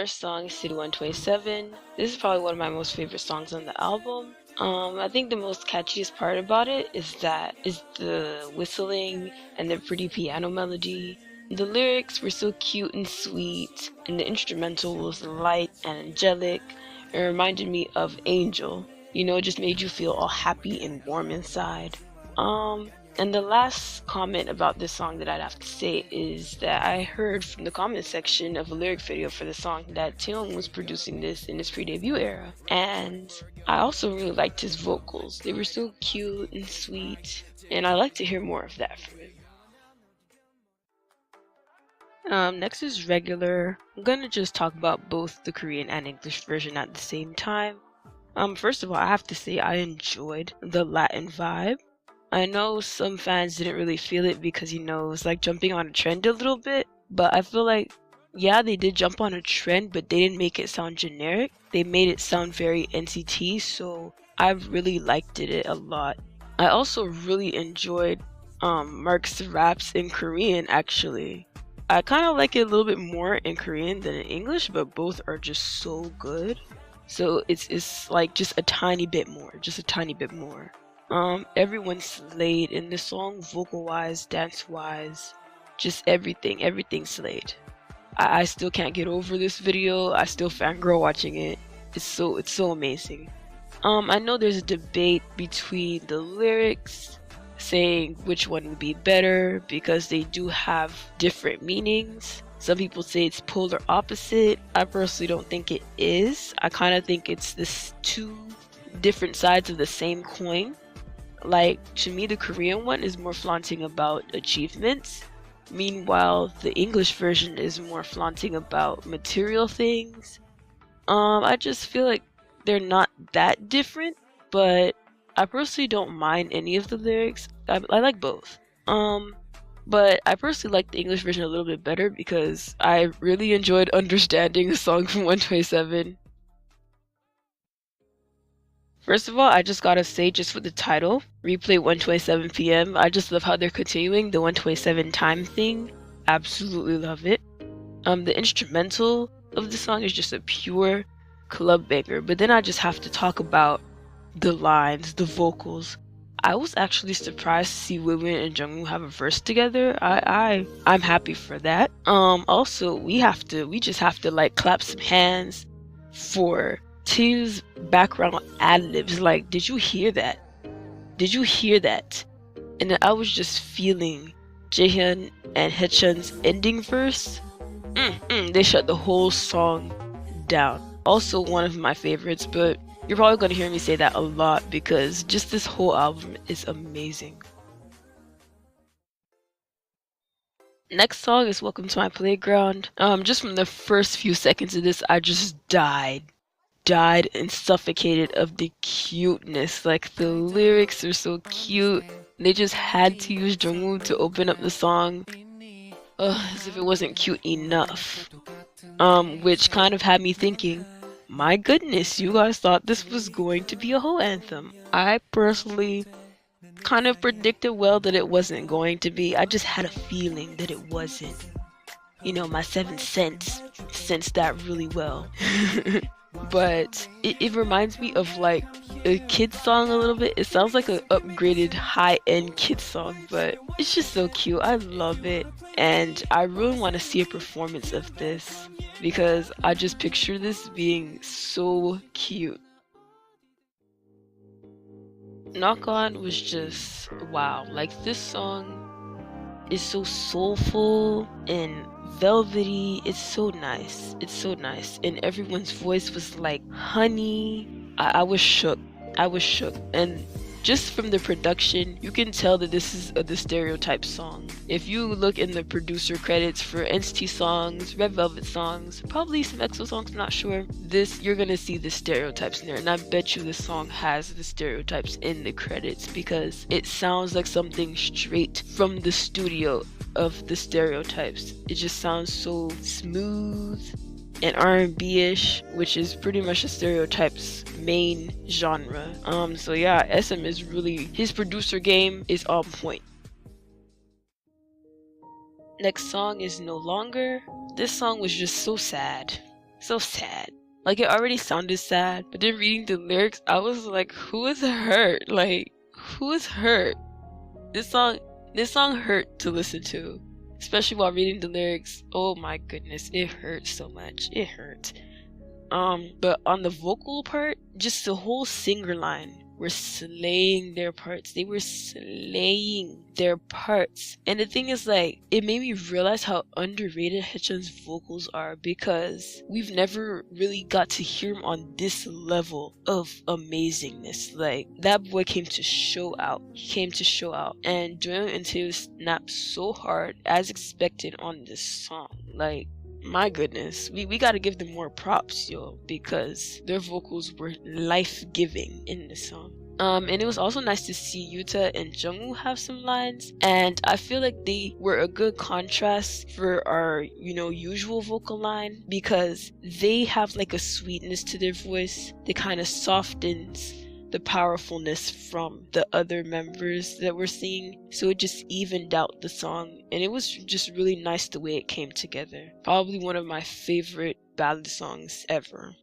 first song is City 127. This is probably one of my most favorite songs on the album. I think the most catchiest part about it is the whistling and the pretty piano melody. The lyrics were so cute and sweet, and the instrumental was light and angelic. It reminded me of Angel. You know, it just made you feel all happy and warm inside. And the last comment about this song that I'd have to say is that I heard from the comment section of a lyric video for the song that Taeyong was producing this in his pre-debut era. And I also really liked his vocals. They were so cute and sweet, and I'd like to hear more of that from him. Next is Regular. I'm gonna just talk about both the Korean and English version at the same time. First of all, I have to say I enjoyed the Latin vibe. I know some fans didn't really feel it because, you know, it was like jumping on a trend a little bit, but I feel like, yeah, they did jump on a trend, but they didn't make it sound generic. They made it sound very NCT, so I really liked it a lot. I also really enjoyed Mark's raps in Korean, actually. I kind of like it a little bit more in Korean than in English, but both are just so good. So it's like just a tiny bit more, Everyone slayed in this song, vocal-wise, dance-wise, just everything slayed. I still can't get over this video. I still fangirl watching it. It's so amazing. I know there's a debate between the lyrics, saying which one would be better because they do have different meanings. Some people say it's polar opposite. I personally don't think it is. I kind of think it's this two different sides of the same coin. Like, to me, the Korean one is more flaunting about achievements. Meanwhile, the English version is more flaunting about material things. I just feel like they're not that different, but I personally don't mind any of the lyrics. I like both. But I personally like the English version a little bit better because I really enjoyed understanding the song from 127. First of all, I just gotta say, just with the title, Replay 1:27 p.m., I just love how they're continuing the 1:27 time thing. Absolutely love it. The instrumental of the song is just a pure club banger, but then I just have to talk about the lines, the vocals. I was actually surprised to see Woowin and Jungwoo have a verse together. I'm happy for that. Also, we just have to like clap some hands for T's background ad-libs. Like, did you hear that? Did you hear that? And then I was just feeling Jaehyun and Haechun's ending verse. They shut the whole song down. Also one of my favorites, but you're probably going to hear me say that a lot because just this whole album is amazing. Next song is Welcome to My Playground. Just from the first few seconds of this, I just died and suffocated of the cuteness. Like, the lyrics are so cute. They just had to use Jungwoo to open up the song. As if it wasn't cute enough. Which kind of had me thinking, my goodness, you guys thought this was going to be a whole anthem. I personally kind of predicted well that it wasn't going to be. I just had a feeling that it wasn't. You know, my 7 cents sensed that really well. But it reminds me of like a kid song a little bit. It sounds like an upgraded high-end kid song, but it's just so cute. I love it, and I really want to see a performance of this because I just picture this being so cute. Knock On was just wow. Like, this song is so soulful and velvety. It's so nice, and everyone's voice was like honey. I was shook, and just from the production you can tell that this is the Stereotype song. If you look in the producer credits for NCT songs, Red Velvet songs, probably some EXO songs, I'm not sure, you're gonna see the Stereotypes in there, and I bet you this song has the Stereotypes in the credits because it sounds like something straight from the studio of the Stereotypes. It just sounds so smooth and R&B-ish, which is pretty much the Stereotypes' main genre. So yeah, SM is really, his producer game is on point. Next song is No Longer. This song was just so sad. So sad. Like, it already sounded sad, but then reading the lyrics, I was like, who is hurt? Like, who is hurt? This song hurt to listen to, especially while reading the lyrics. Oh my goodness, it hurt so much. It hurt. But on the vocal part, just the whole singer line were slaying their parts. They were slaying their parts. And the thing is, like, it made me realize how underrated Haechan's vocals are, because we've never really got to hear him on this level of amazingness. Like, that boy came to show out. He came to show out. And Doyeon and Tae snapped so hard, as expected, on this song. Like, my goodness, we gotta give them more props, yo, because their vocals were life-giving in the song. And it was also nice to see Yuta and Jungwoo have some lines, and I feel like they were a good contrast for our, usual vocal line, because they have like a sweetness to their voice that kind of softens the powerfulness from the other members that we're seeing, so it just evened out the song, and it was just really nice the way it came together. Probably one of my favorite ballad songs ever.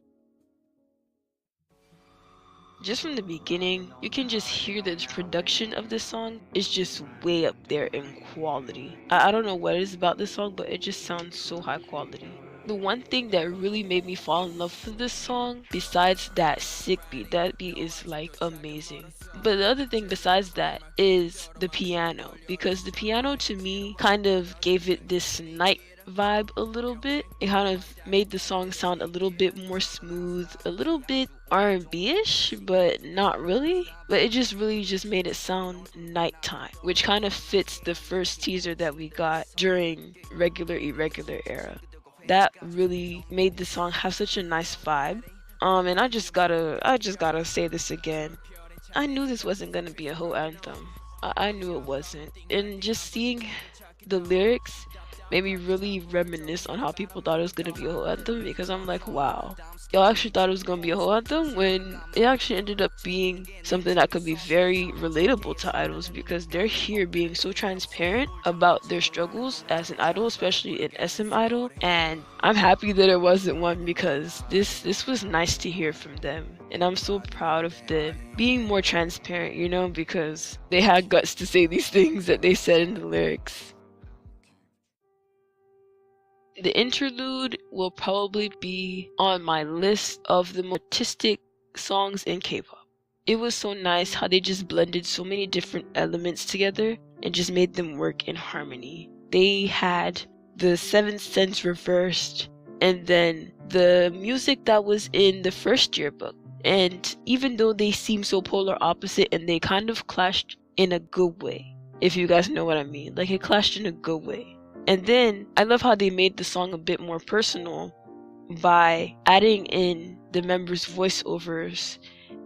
Just from the beginning, you can just hear that the production of this song is just way up there in quality. I don't know what it is about this song, but it just sounds so high quality. The one thing that really made me fall in love with this song, besides that sick beat, that beat is like amazing. But the other thing besides that is the piano, because the piano to me kind of gave it this night vibe a little bit. It kind of made the song sound a little bit more smooth, a little bit R&B-ish, but not really. But it just really just made it sound nighttime, which kind of fits the first teaser that we got during regular irregular era. That really made the song have such a nice vibe. And I just gotta say this again. I knew this wasn't gonna be a whole anthem. I knew it wasn't. And just seeing the lyrics made me really reminisce on how people thought it was gonna be a whole anthem, because I'm like, wow, y'all actually thought it was gonna be a whole anthem, when it actually ended up being something that could be very relatable to idols, because they're here being so transparent about their struggles as an idol, especially an SM idol. And I'm happy that it wasn't one, because this was nice to hear from them, and I'm so proud of them being more transparent, because they had guts to say these things that they said in the lyrics. The interlude will probably be on my list of the most artistic songs in K-pop. It was so nice how they just blended so many different elements together and just made them work in harmony. They had the seventh sense reversed, and then the music that was in the first yearbook. And even though they seem so polar opposite, and they kind of clashed in a good way, if you guys know what I mean. Like, it clashed in a good way. And then I love how they made the song a bit more personal by adding in the members' voiceovers,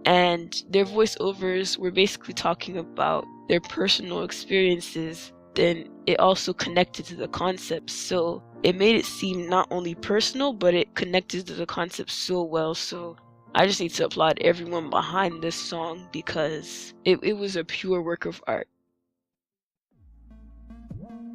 and their voiceovers were basically talking about their personal experiences. Then it also connected to the concept, so it made it seem not only personal, but it connected to the concept so well. So I just need to applaud everyone behind this song, because it was a pure work of art.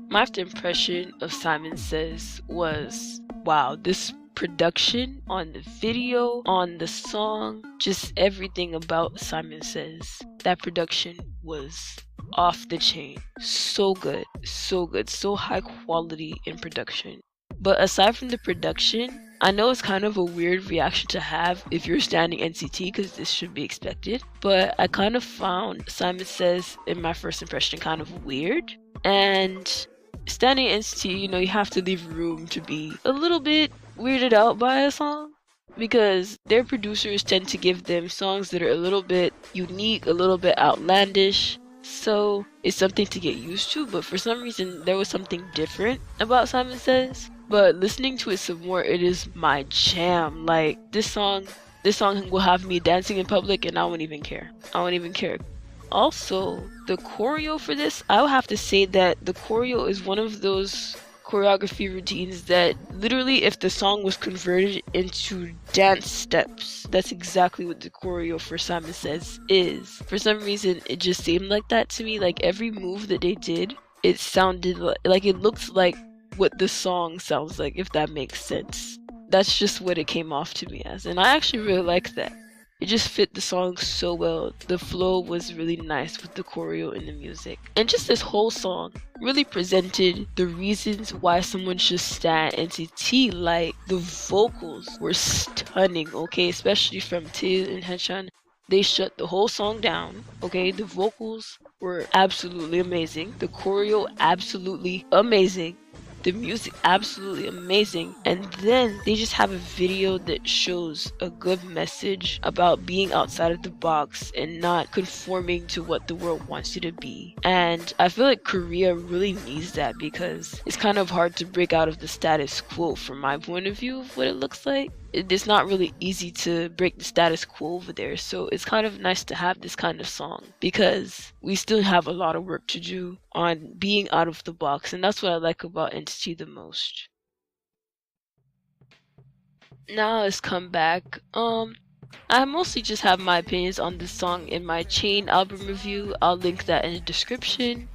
My first impression of Simon Says was, wow, this production on the video, on the song, just everything about Simon Says. That production was off the chain. So good, so high quality in production. But aside from the production, I know it's kind of a weird reaction to have if you're standing NCT, because this should be expected, but I kind of found Simon Says in my first impression kind of weird. And standing NCT, you have to leave room to be a little bit weirded out by a song, because their producers tend to give them songs that are a little bit unique, a little bit outlandish. So it's something to get used to, but for some reason there was something different about Simon Says. But listening to it some more, it is my jam. Like, this song will have me dancing in public, and I won't even care. Also, the choreo for this, I would have to say that the choreo is one of those choreography routines that literally, if the song was converted into dance steps, that's exactly what the choreo for Simon Says is. For some reason, it just seemed like that to me. Like, every move that they did, it sounded like it looked like what the song sounds like, if that makes sense. That's just what it came off to me as, and I actually really like that. It just fit the song so well. The flow was really nice with the choreo and the music. And just this whole song really presented the reasons why someone should stan NCT. Like, the vocals were stunning, okay? Especially from Tae and Haechan. They shut the whole song down, okay? The vocals were absolutely amazing. The choreo, absolutely amazing. The music, absolutely amazing. And then they just have a video that shows a good message about being outside of the box and not conforming to what the world wants you to be. And I feel like Korea really needs that, because it's kind of hard to break out of the status quo from my point of view of what it looks like. It's not really easy to break the status quo over there, so it's kind of nice to have this kind of song, because we still have a lot of work to do on being out of the box, and that's what I like about NCT the most. Now let's come back. I mostly just have my opinions on this song in my Chain album review. I'll link that in the description.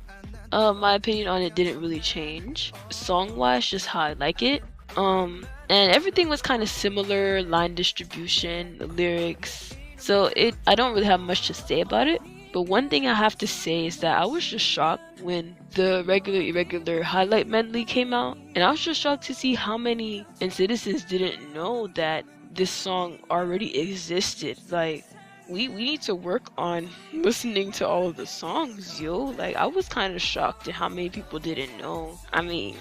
My opinion on it didn't really change. Song-wise, just how I like it. And everything was kind of similar, line distribution, lyrics. So I don't really have much to say about it. But one thing I have to say is that I was just shocked when the regular irregular highlight medley came out. And I was just shocked to see how many citizens didn't know that this song already existed. Like, we need to work on listening to all of the songs, yo. Like, I was kind of shocked at how many people didn't know. I mean,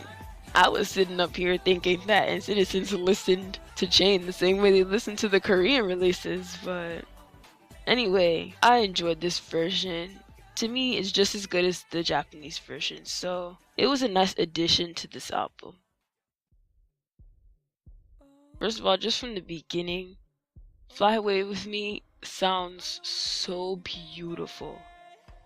I was sitting up here thinking that citizens listened to Chain the same way they listened to the Korean releases, but anyway, I enjoyed this version. To me, it's just as good as the Japanese version, so it was a nice addition to this album. First of all, just from the beginning, Fly Away With Me sounds so beautiful.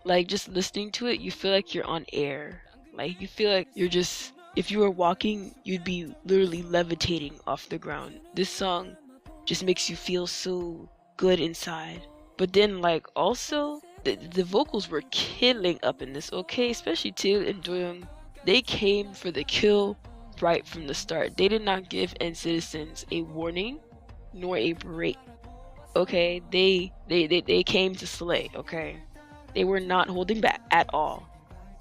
Like, just listening to it, you feel like you're on air. Like, you feel like you're just, if you were walking, you'd be literally levitating off the ground. This song just makes you feel so good inside. But then, like, also, the vocals were killing up in this, okay? Especially Tae and Doyoung. They came for the kill right from the start. They did not give citizens a warning nor a break. Okay, they came to slay, okay? They were not holding back at all.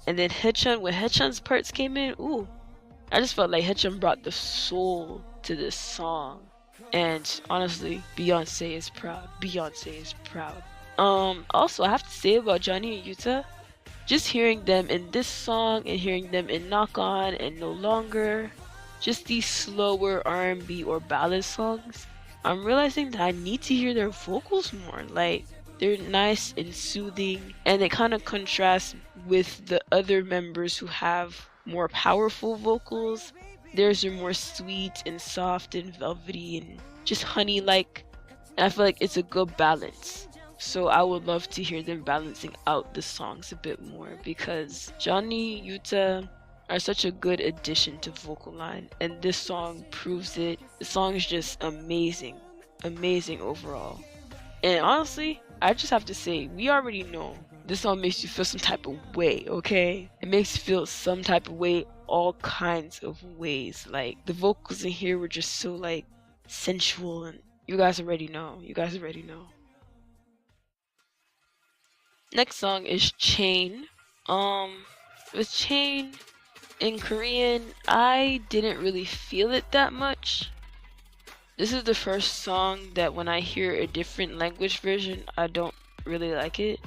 And then Haechan, when Haechan's parts came in, ooh, I just felt like Haechan brought the soul to this song. And honestly, Beyonce is proud. Beyonce is proud. Also, I have to say about Johnny and Yuta, just hearing them in this song and hearing them in Knock On and No Longer, just these slower R&B or ballad songs, I'm realizing that I need to hear their vocals more. Like, they're nice and soothing, and they kind of contrast with the other members who have more powerful vocals. Theirs are more sweet and soft and velvety and just honey-like, and I feel like it's a good balance. So I would love to hear them balancing out the songs a bit more, because Johnny, Yuta are such a good addition to vocal line, and this song proves it. The song is just amazing, amazing overall. And honestly, I just have to say, we already know this song makes you feel some type of way, okay? It makes you feel some type of way, all kinds of ways. Like, the vocals in here were just so, like, sensual, and you guys already know. You guys already know. Next song is Chain. With Chain, in Korean, I didn't really feel it that much. This is the first song that when I hear a different language version, I don't really like it.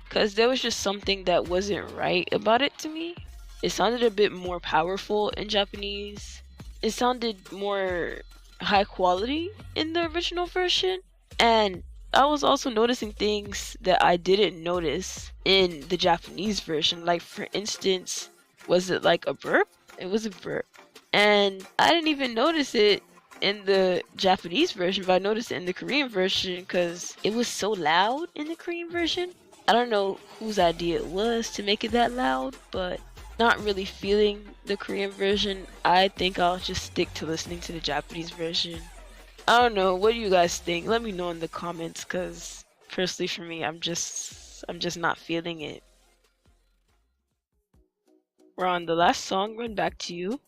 Because there was just something that wasn't right about it to me. It sounded a bit more powerful in Japanese. It sounded more high quality in the original version. And I was also noticing things that I didn't notice in the Japanese version. Like, for instance, was it like a burp? It was a burp. And I didn't even notice it in the Japanese version, but I noticed it in the Korean version because it was so loud in the Korean version. I don't know whose idea it was to make it that loud, but not really feeling the Korean version. I think I'll just stick to listening to the Japanese version. I don't know, what do you guys think? Let me know in the comments, because personally for me, I'm just not feeling it. We're on the last song, Run Back to You.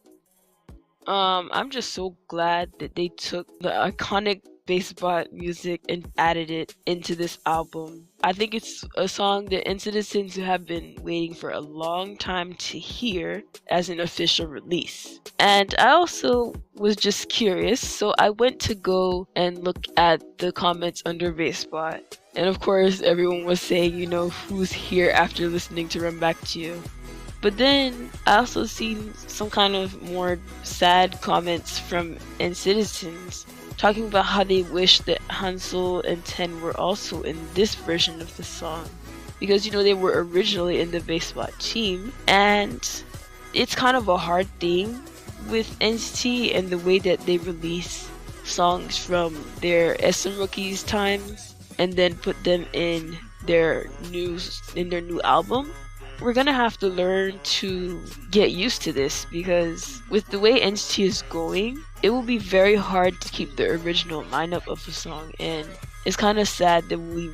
I'm just so glad that they took the iconic bass bot music and added it into this album. I think it's a song that NCT have been waiting for a long time to hear as an official release. And I also was just curious, so I went to go and look at the comments under bass bot. And of course, everyone was saying, you know, who's here after listening to Run Back to You. But then I also seen some kind of more sad comments from citizens talking about how they wish that Hansel and Ten were also in this version of the song. Because, you know, they were originally in the baseball team, and it's kind of a hard thing with NCT and the way that they release songs from their SM Rookies times and then put them in their new album. We're gonna have to learn to get used to this, because with the way NCT is going, it will be very hard to keep the original lineup of the song, and it's kind of sad that we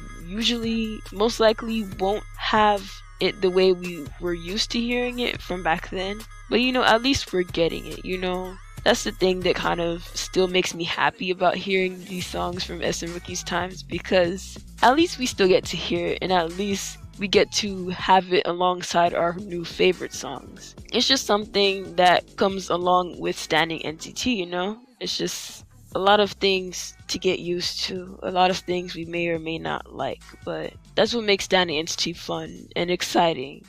most likely won't have it the way we were used to hearing it from back then. But you know, at least we're getting it, you know? That's the thing that kind of still makes me happy about hearing these songs from SM Rookies times, because at least we still get to hear it, and at least we get to have it alongside our new favorite songs. It's just something that comes along with standing NCT, you know? It's just a lot of things to get used to, a lot of things we may or may not like, but that's what makes standing NCT fun and exciting.